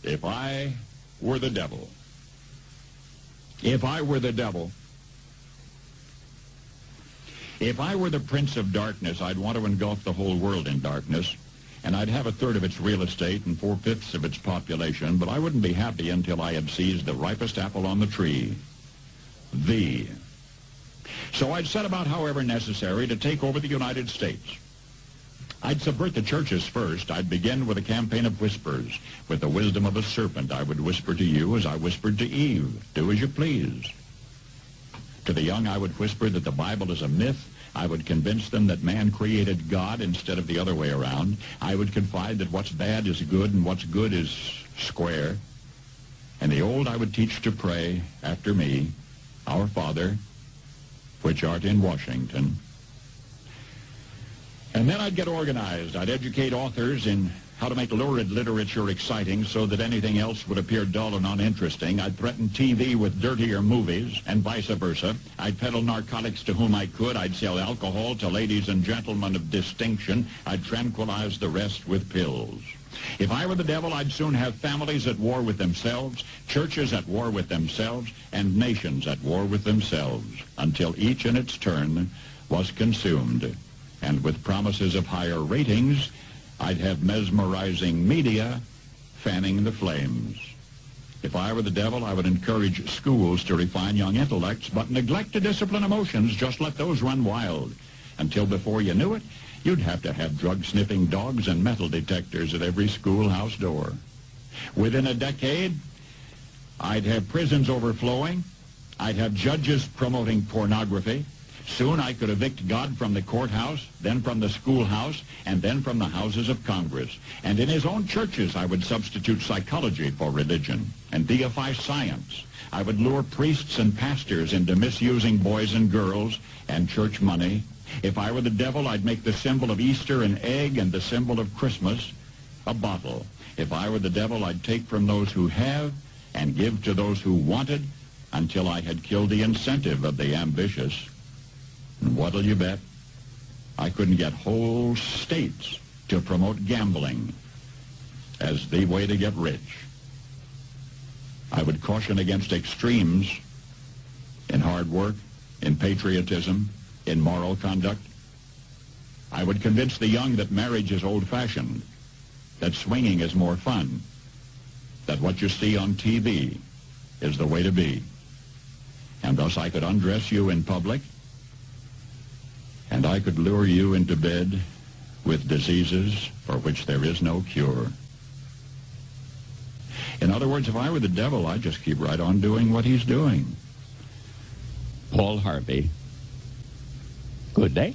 If I were the devil. If I were the devil. If I were the prince of darkness, I'd want to engulf the whole world in darkness, and I'd have a third of its real estate and 4/5 of its population, but I wouldn't be happy until I had seized the ripest apple on the tree. So I'd set about, however necessary, to take over the United States. I'd subvert the churches first. I'd begin with a campaign of whispers. With the wisdom of a serpent, I would whisper to you as I whispered to Eve, do as you please. To the young, I would whisper that the Bible is a myth. I would convince them that man created God instead of the other way around. I would confide that what's bad is good and what's good is square. And the old I would teach to pray after me, Our Father, which art in Washington. And then I'd get organized. I'd educate authors in how to make lurid literature exciting so that anything else would appear dull and uninteresting. I'd threaten TV with dirtier movies and vice versa. I'd peddle narcotics to whom I could. I'd sell alcohol to ladies and gentlemen of distinction. I'd tranquilize the rest with pills. If I were the devil, I'd soon have families at war with themselves, churches at war with themselves, and nations at war with themselves, until each in its turn was consumed. And with promises of higher ratings, I'd have mesmerizing media fanning the flames. If I were the devil, I would encourage schools to refine young intellects, but neglect to discipline emotions. Just let those run wild. Until before you knew it, you'd have to have drug-sniffing dogs and metal detectors at every schoolhouse door. Within a decade, I'd have prisons overflowing. I'd have judges promoting pornography. Soon I could evict God from the courthouse, then from the schoolhouse, and then from the houses of Congress. And in his own churches, I would substitute psychology for religion and deify science. I would lure priests and pastors into misusing boys and girls and church money. If I were the devil, I'd make the symbol of Easter an egg and the symbol of Christmas a bottle. If I were the devil, I'd take from those who have and give to those who wanted until I had killed the incentive of the ambitious. And what'll you bet? I couldn't get whole states to promote gambling as the way to get rich. I would caution against extremes in hard work, in patriotism, in moral conduct. I would convince the young that marriage is old-fashioned, that swinging is more fun, that what you see on TV is the way to be. And thus I could undress you in public, and I could lure you into bed with diseases for which there is no cure. In other words, if I were the devil, I'd just keep right on doing what he's doing. Paul Harvey. Good day.